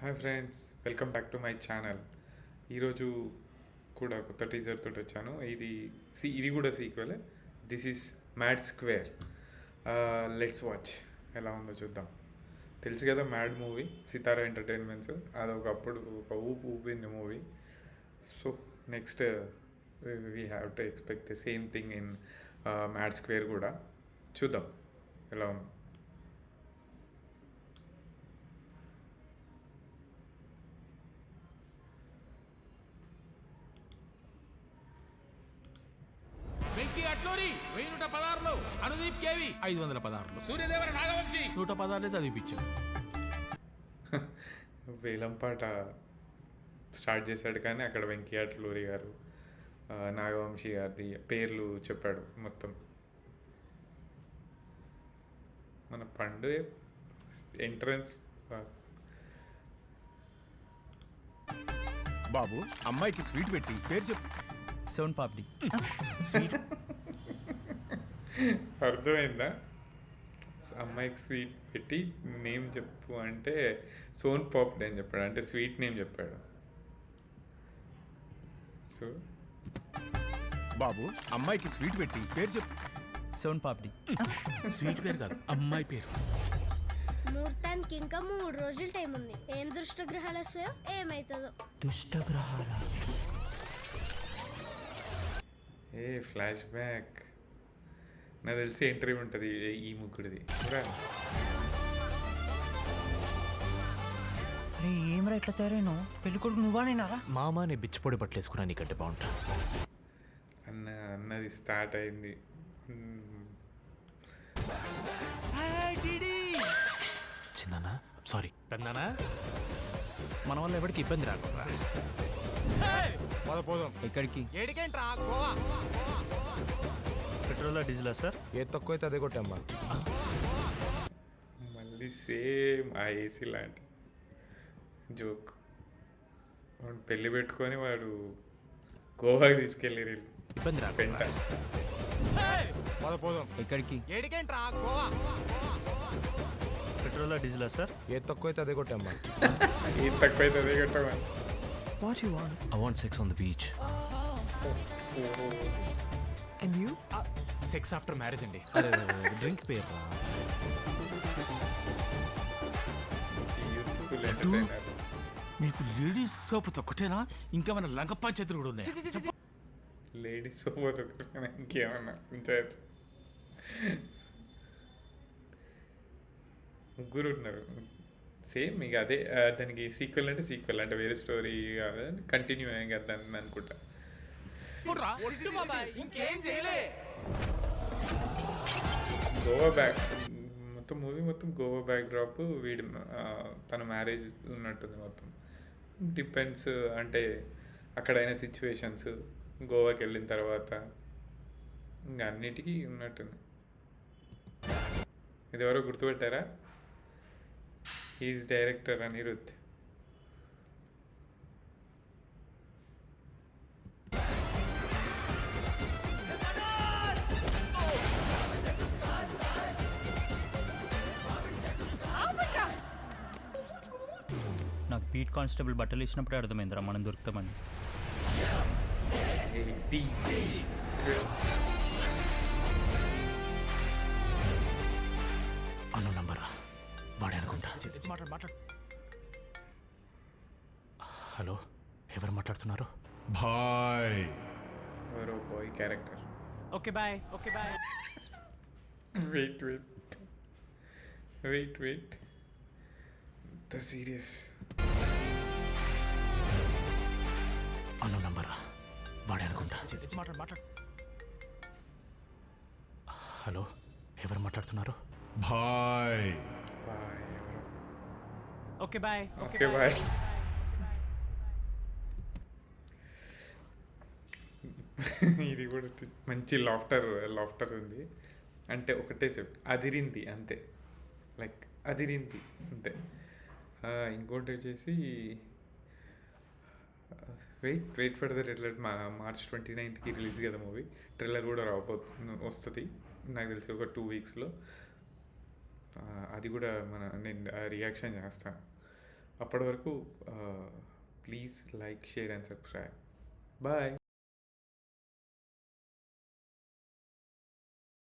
Hi friends, welcome back to my channel. ఈరోజు కూడా కొత్త టీజర్ తోటి వచ్చాను. ఇది కూడా sequel. This is mad square. Let's watch ఎలా ఉందో చూద్దాం. తెలుసు కదా మ్యాడ్ మూవీ, సితారా ఎంటర్టైన్మెంట్స్. అది ఒకప్పుడు ఒక ఊపింది movie. So next we have to expect the same thing in mad square కూడా. చూద్దాం ఎలా ఉంది. వెంకీ అట్లూరి 1116 అనుదీప్ కేవి 516 సూర్యదేవర నాగవంశి 116 చదివిపించాడు. వేలంపాట స్టార్ట్ చేశాడు కానీ అక్కడ వెంకీ అట్లూరి గారు, నాగవంశీ గారి పేర్లు చెప్పాడు మొత్తం. మన పండు ఎంట్రన్స్. బాబు, అమ్మాయికి స్వీట్ పెట్టి పేరు చెప్పు. సోన్ పాపిడి. అర్థమైందా? అమ్మాయికి స్వీట్ పెట్టి నేమ్ చెప్పు అంటే సోన్ పాపిడి అని చెప్పాడు, అంటే స్వీట్ నేమ్ చెప్పాడు. సో బాబు, అమ్మాయికి స్వీట్ పెట్టి పేరు చెప్పు. సోన్ పాపిడి. స్వీట్ పేరు కాదు, అమ్మాయి పేరు. ముహూర్తానికి ఇంకా 3 రోజులు టైం ఉంది. ఏం దుష్టగ్రహాలు వస్తాయో ఏమైతుందో. దుష్టగ్రహాల. ఏ ఫ్లాష్ బ్యాక్. నాకు తెలిసి ఎంట్రీ ఉంటుంది ఈ ముగ్గుడిది. అరే ఏమరా ఇట్లా తయారైనా? పెళ్లి కొడుకు నువ్వా నేనారా? మామ నీ బిచ్చిపొడి బట్టలేసుకున్నా నీకంటే బాగుంటా. అన్నది స్టార్ట్ అయింది. చిన్నానా సారీ పెద్దనా, మన వల్ల ఎవరికి ఇబ్బంది రాకుండా. ఎక్కడికి? ఏడికేంట్రా గోవా? పెట్రోలా డీజిలా సార్? ఏ తక్కువైతే అదే కొట్టమ్మా. మళ్ళీ సేమ్ ఆ ఏసీ లాంటి జోక్. వాడు పెళ్ళి పెట్టుకొని వాడు గోవాకి తీసుకెళ్ళి ఇబ్బంది పెంట. రాకుండా. ఎక్కడికి? ఏడికేంట్రా గోవా? పెట్రోలా డీజిలా సార్? ఏ తక్కువైతే అదే కొట్టమ్మా. ఏం తక్కువైతే అదే కట్టమని. What do you want? I want sex on the beach. And you? Sex after marriage అండి. డ్రింక్ పేరు యూత్ఫుల్ ఎంటర్టైనర్. మీకు లేడీస్ సోపు తొక్కటేనా, ఇంకా మన లంక పంచాయతీలు కూడా ఉన్నాయి. లేడీస్ పోతే ఇంకేమన్నా కొంచెం ముగ్గురు ఉన్నారు సేమ్. ఇక అదే దానికి సీక్వెల్ అంటే సీక్వెల్ అంటే వేరే స్టోరీ కాదు, కంటిన్యూ అయ్యాం కదా దాన్ని అనుకుంటా. గోవా బ్యాక్ మొత్తం మూవీ మొత్తం గోవా బ్యాక్ డ్రాప్. తన మ్యారేజ్ ఉన్నట్టుంది మొత్తం. డిపెండ్స్ అంటే అక్కడైన సిచ్యువేషన్స్, గోవాకి వెళ్ళిన తర్వాత ఇంకా అన్నిటికీ ఉన్నట్టుంది. ఇది ఎవరో గుర్తుపెట్టారా? Is director Anirudh. నాకు బీట్ కానిస్టేబుల్ బట్టలు ఇచ్చినప్పుడే అర్థమైందిరా మనం దొరుకుతామని. అన్న నంబరా వాడే అనుకుంటా. మాట్లాడు. హలో, ఎవరు మాట్లాడుతున్నారు? బాయ్. ఎవరో boy character. Okay boy. Okay boy. Wait the serious. అన్న నంబరా వాడే అనుకుంటా. మాట్లాడు. హలో, ఎవరు మాట్లాడుతున్నారు? బాయ్. బాయ్ ఎవరో. Okay boy. Okay boy. ఇది కూడా మంచి లాఫ్టర్ ఉంది. అంటే ఒకటే చెప్పు, అదిరింది అంతే. లైక్ అదిరింది అంతే. ఇంకోటి వచ్చేసి wait for the trailer. March 29th release కదా మూవీ. ట్రైలర్ కూడా వస్తుంది నాకు తెలిసి ఒక 2 weeksలో. అది కూడా నేను రియాక్షన్ చేస్తాను. అప్పటి వరకు please like share and subscribe bye.